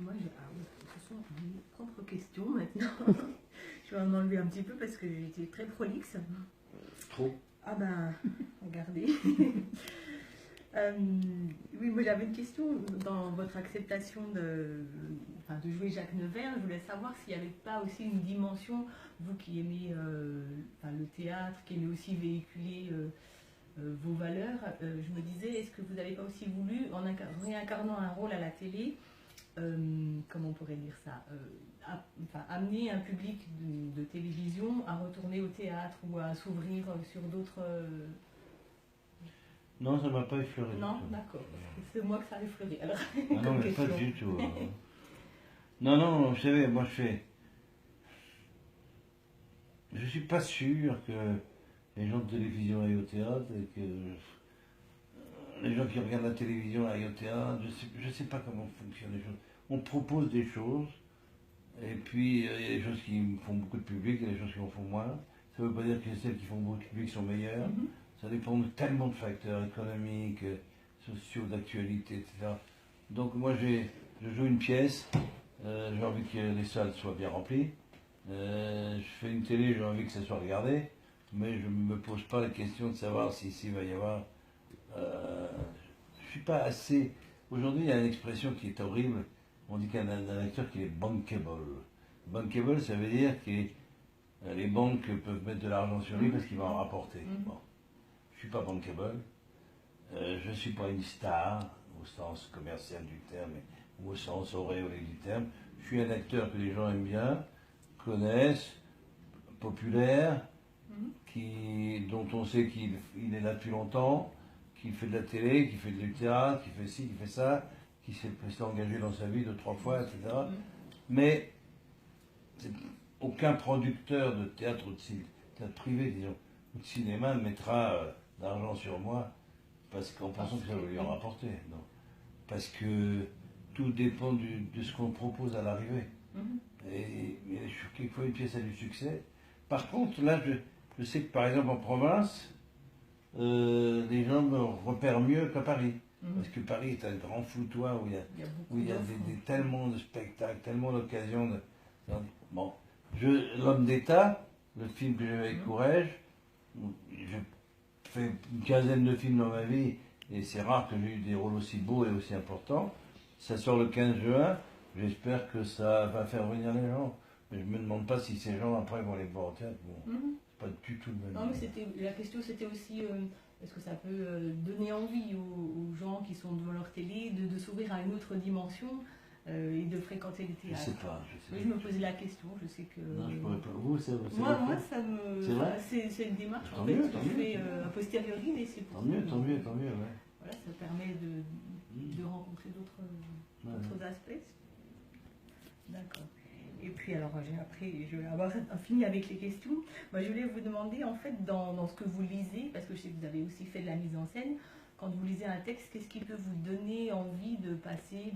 puis moi, ce sont mes propres questions maintenant. Je vais en enlever un petit peu parce que j'étais très prolixe. Trop. Ah ben, regardez. Oui, moi j'avais une question dans votre acceptation de jouer Jacques Nevers. Je voulais savoir s'il n'y avait pas aussi une dimension, vous qui aimez le théâtre, qui aimez aussi véhiculer vos valeurs. Je me disais, est-ce que vous n'avez pas aussi voulu, en réincarnant un rôle à la télé, comment on pourrait dire ça, amener un public de télévision à retourner au théâtre ou à s'ouvrir sur d'autres... Non, ça ne m'a pas effleuré. Non, d'accord. C'est moi que ça a effleuré. Alors, ah non, mais pas du tout. Non, non, vous savez, moi je suis pas sûr que les gens de télévision aillent au théâtre et que les gens qui regardent la télévision aillent au théâtre. Je sais pas comment fonctionnent les choses. On propose des choses, et puis il y a des choses qui font beaucoup de public et des choses qui en font moins. Ça ne veut pas dire que celles qui font beaucoup de public sont meilleures. Ça dépend de tellement de facteurs économiques, sociaux, d'actualité, etc. Donc moi je joue une pièce, j'ai envie que les salles soient bien remplies. Je fais une télé, j'ai envie que ça soit regardé, mais je ne me pose pas la question de savoir si ici il va y avoir... je suis pas assez... Aujourd'hui il y a une expression qui est horrible, on dit qu'un acteur qu'il est bankable. Bankable, ça veut dire que les banques peuvent mettre de l'argent sur lui parce qu'il va en rapporter. Bon. Je ne suis pas bankable, je ne suis pas une star au sens commercial du terme ou au sens auréolé du terme. Je suis un acteur que les gens aiment bien, connaissent, populaire, dont on sait qu'il est là depuis longtemps, qu'il fait de la télé, qu'il fait du théâtre, qu'il fait ci, qu'il fait ça, qu'il s'est engagé dans sa vie 2-3 fois, etc. Mais aucun producteur de théâtre ou de théâtre privé, disons, ou de cinéma ne mettra d'argent sur moi parce qu'en pensant que ça va lui en rapporter. Non. Parce que tout dépend de ce qu'on propose à l'arrivée. Et quelquefois une pièce a du succès. Par contre, là, je sais que par exemple en province, les gens me repèrent mieux qu'à Paris. Parce que Paris est un grand foutoir où il y a tellement de spectacles, tellement d'occasions. Bon, L'homme d'État, le film que j'ai fait avec Courrèges, j'ai fait une quinzaine de films dans ma vie, et c'est rare que j'ai eu des rôles aussi beaux et aussi importants. Ça sort le 15 juin, j'espère que ça va faire venir les gens. Mais je ne me demande pas si ces gens après vont les voir au théâtre. Bon, c'est pas du tout le même. Non, mais la question c'était aussi, est-ce que ça peut donner envie aux gens qui sont devant leur télé de s'ouvrir à une autre dimension et de fréquenter le théâtre? Je sais pas. Je me posais la question, je sais que... Non, je pourrais pas. Vous, ça moi, ça me... C'est vrai. C'est une démarche Tant en fait, mieux, que je fais a posteriori, mais c'est pour tant mieux, ouais. Voilà, ça permet de rencontrer d'autres aspects. D'accord. Et puis alors, après, je vais avoir fini avec les questions. Moi, je voulais vous demander, en fait, dans ce que vous lisez, parce que je sais que vous avez aussi fait de la mise en scène, quand vous lisez un texte, qu'est-ce qui peut vous donner envie de passer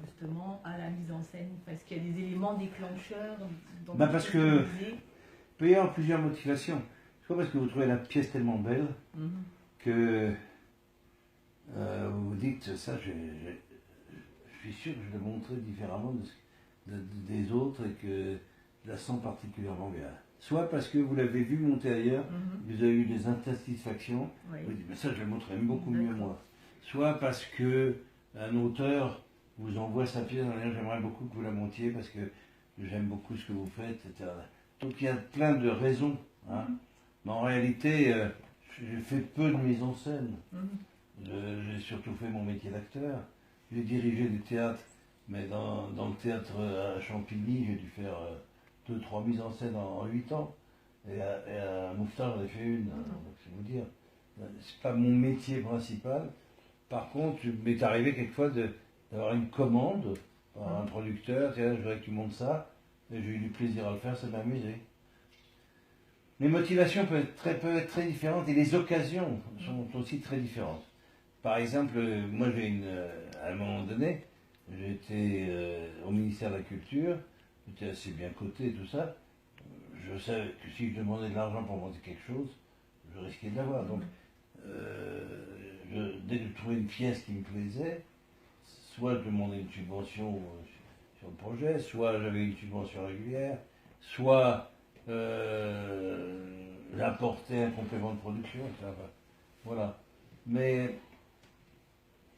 justement à la mise en scène? Parce qu'il y a des éléments déclencheurs dans parce que il peut y avoir plusieurs motivations. Soit parce que vous trouvez la pièce tellement belle que vous vous dites, ça, je suis sûr que je l'ai montré différemment des autres et que je la sens particulièrement bien. Soit parce que vous l'avez vu monter ailleurs, vous avez eu des insatisfactions, vous dites, mais ça je le montrerai beaucoup mieux moi. Soit parce que un auteur vous envoie sa pièce en disant j'aimerais beaucoup que vous la montiez parce que j'aime beaucoup ce que vous faites, etc. Donc il y a plein de raisons. Hein. Mais en réalité, j'ai fait peu de mise en scène. J'ai surtout fait mon métier d'acteur. J'ai dirigé des théâtres. Mais dans le théâtre à Champigny, j'ai dû faire 2-3 mises en scène en 8 ans. Et à Mouffetard, j'en ai fait une. Donc c'est vous dire. C'est pas mon métier principal. Par contre, il m'est arrivé quelquefois d'avoir une commande par un producteur. Tiens, je voudrais que tu montes ça. Et j'ai eu du plaisir à le faire, ça m'a amusé. Les motivations peuvent être très différentes et les occasions sont aussi très différentes. Par exemple, moi à un moment donné, j'étais au ministère de la Culture, j'étais assez bien coté et tout ça. Je savais que si je demandais de l'argent pour monter quelque chose, je risquais de l'avoir. Donc, dès que je trouvais une pièce qui me plaisait, soit je demandais une subvention sur le projet, soit j'avais une subvention régulière, soit j'apportais un complément de production, etc. Voilà. Mais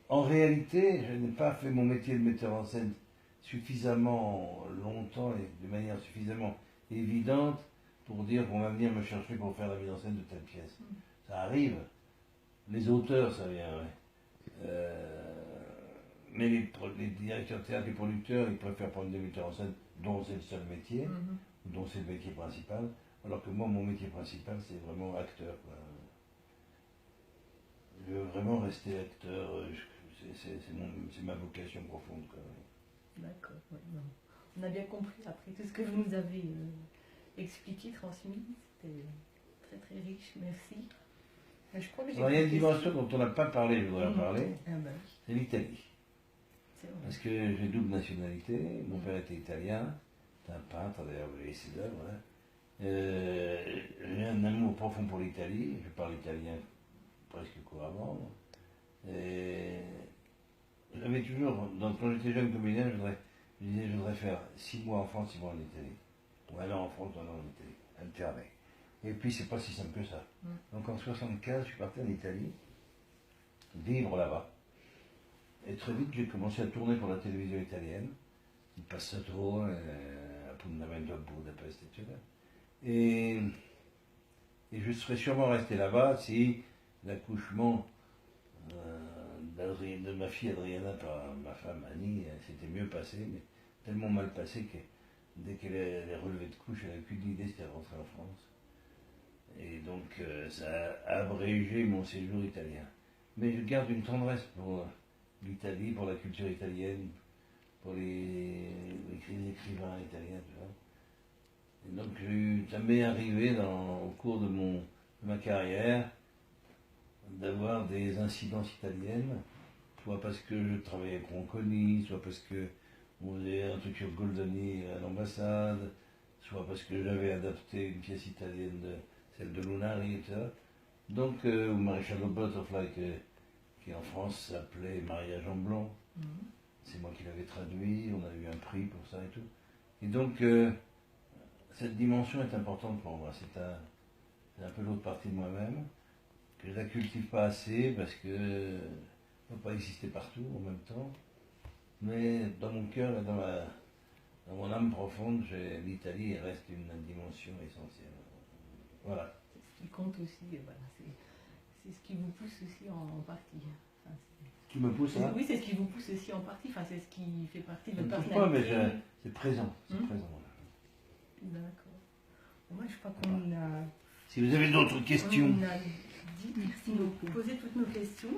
en réalité, je n'ai pas fait mon métier de metteur en scène suffisamment longtemps et de manière suffisamment évidente pour dire qu'on va venir me chercher pour faire la mise en scène de telle pièce. Ça arrive. Les auteurs, ça vient, ouais. Mais les directeurs de théâtre, les producteurs, ils préfèrent prendre des metteurs en scène dont c'est le seul métier, dont c'est le métier principal, alors que moi, mon métier principal, c'est vraiment acteur, quoi. Je veux vraiment rester acteur, c'est ma vocation profonde, quoi. D'accord, ouais, non. On a bien compris après tout ce que vous nous avez expliqué, transmis. C'était très très riche, merci. Je crois que j'ai Alors, il y a une plus de dimension questions. dont on n'a pas parlé, je voudrais en parler, Ah bah oui, c'est l'Italie. c'est vrai. Parce que j'ai double nationalité, mon père était italien, c'est un peintre d'ailleurs, vous voyez ses œuvres. Hein. J'ai un amour profond pour l'Italie, je parle italien presque couramment. Et j'avais toujours, quand j'étais jeune comédien, je disais je voudrais faire 6 mois en France, 6 mois en Italie. Ou 1 an en France, 1 an en Italie. Alterner. Et puis c'est pas si simple que ça. Donc en 75, je suis parti en Italie, vivre là-bas. Et très vite, j'ai commencé à tourner pour la télévision italienne, il Passato, Appuntamento a Budapest, etc. Et je serais sûrement resté là-bas si l'accouchement de ma fille Adriana par ma femme Annie s'était mieux passé, mais tellement mal passé que dès qu'elle est relevée de couche, elle n'a qu'une idée, c'était de rentrer en France. Et donc ça a abrégé mon séjour italien. Mais je garde une tendresse pour l'Italie, pour la culture italienne, pour les écrivains italiens, tu vois. Et donc ça m'est arrivé au cours de ma carrière d'avoir des incidences italiennes, soit parce que je travaillais avec Ronconi, soit parce que on faisait un truc sur Goldoni à l'ambassade, soit parce que j'avais adapté une pièce italienne, celle de Lunari, etc. Donc, ou Maréchal of Butterfly, qui en France s'appelait Mariage en blanc. C'est moi qui l'avais traduit, on a eu un prix pour ça et tout. Et donc, cette dimension est importante pour moi. C'est un peu l'autre partie de moi-même, que je ne la cultive pas assez parce que ne peut pas exister partout en même temps. Mais dans mon cœur et dans mon âme profonde, l'Italie reste une dimension essentielle. Voilà. C'est ce qui compte aussi, et voilà, c'est ce qui vous pousse aussi en partie. Enfin, Qui me pousse, hein? oui, c'est ce qui vous pousse aussi en partie, enfin, c'est ce qui fait partie de Ça ne votre me pousse pas, mais personnalité. c'est présent. C'est présent. D'accord. Moi, je crois qu'on a, Si vous avez d'autres questions. on a dit, merci beaucoup, posé toutes nos questions.